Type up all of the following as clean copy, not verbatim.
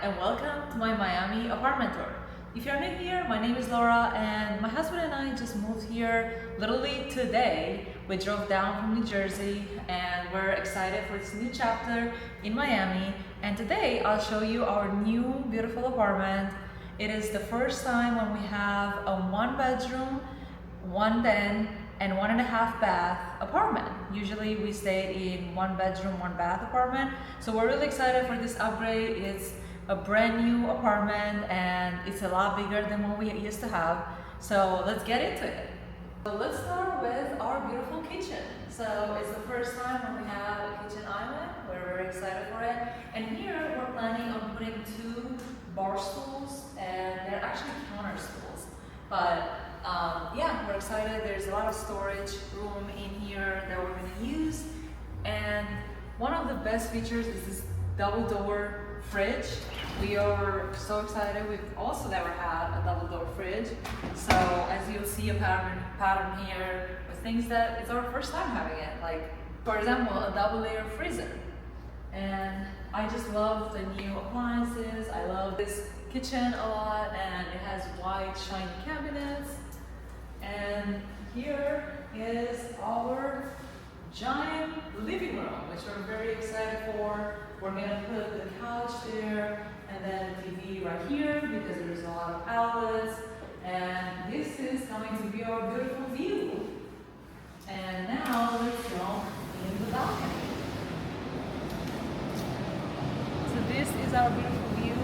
and welcome to my Miami apartment tour. If you're new here, my name is Laura and my husband and I just moved here literally today. We drove down from New Jersey and we're excited for this new chapter in Miami. And today I'll show you our new beautiful apartment. It is the first time when we have a 1-bedroom, 1 den, and 1.5 bath apartment. Usually we stayed in 1-bedroom, 1-bath apartment. So we're really excited for this upgrade. It's a brand new apartment and it's a lot bigger than what we used to have. So let's get into it. So let's start with our beautiful kitchen. So it's the first time when we have a kitchen island. We're very excited for it. And here we're planning on putting 2 bar stools, and they're actually counter stools. But yeah, we're excited. There's a lot of storage room in here that we're going to use. And one of the best features is this double door fridge. We are so excited. We've also never had a double door fridge. So as you'll see a pattern here with things that it's our first time having it. Like for example, a double layer freezer. And I just love the new appliances. I love this kitchen a lot, and it has white shiny cabinets. And here is our giant living room, which we're very excited for. We're gonna put the couch there and then the TV right here because there's a lot of outlets. And this is going to be our beautiful view. And now let's go in the balcony. So this is our beautiful view.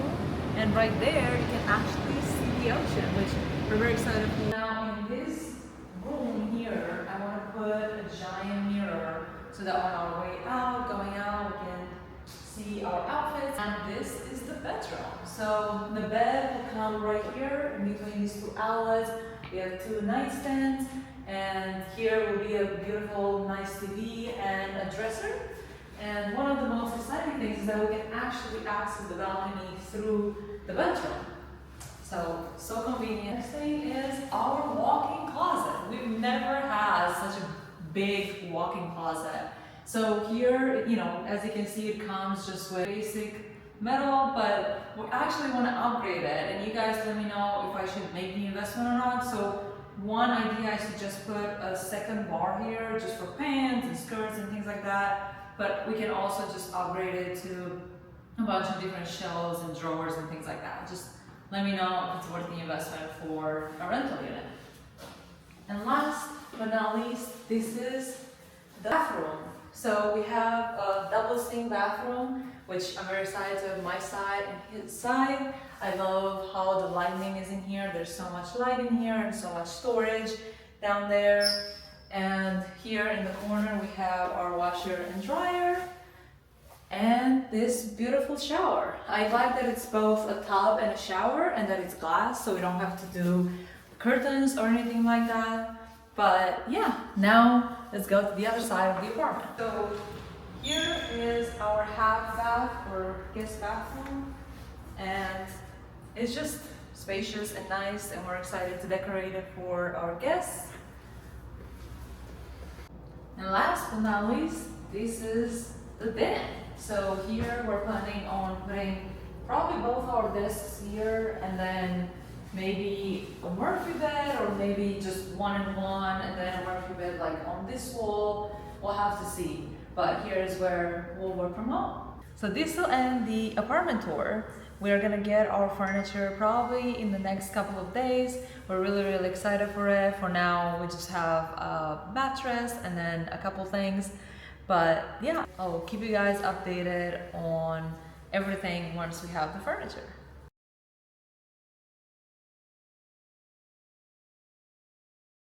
And right there, you can actually see the ocean, which we're very excited for. Now in this room here, I want to put a giant mirror so that on our way out, going out, we can see our outfits. And this is the bedroom. So the bed will come right here in between these 2 outlets. We have 2 nightstands, and here will be a beautiful, nice TV and a dresser. And one of the most exciting things is that we can actually access the balcony through the bedroom. So convenient. Next thing is our walk-in closet. We've never had such a big walk-in closet. So here, you know, as you can see, it comes just with basic metal, but we actually want to upgrade it. And you guys let me know if I should make the investment or not. So one idea is to just put a second bar here just for pants and skirts and things like that. But we can also just upgrade it to a bunch of different shelves and drawers and things like that. Just let me know if it's worth the investment for a rental unit. And last but not least, this is the bathroom. So we have a double sink bathroom, which I'm very excited to have my side and his side. I love how the lighting is in here. There's so much light in here and so much storage down there. And here in the corner we have our washer and dryer and this beautiful shower. I like that it's both a tub and a shower and that it's glass, so we don't have to do curtains or anything like that. But yeah, now let's go to the other side of the apartment. So here is our half bath or guest bathroom, and it's just spacious and nice, and we're excited to decorate it for our guests. And last but not least, this is the den. So here we're planning on putting probably both our desks here, and then maybe a Murphy bed, or maybe just 1 and 1, and then a Murphy bed like on this wall. We'll have to see. But here's where we'll work from home. So this will end the apartment tour. We're gonna get our furniture probably in the next couple of days. We're really excited for it. For now, we just have a mattress and then a couple things. But yeah, I'll keep you guys updated on everything once we have the furniture.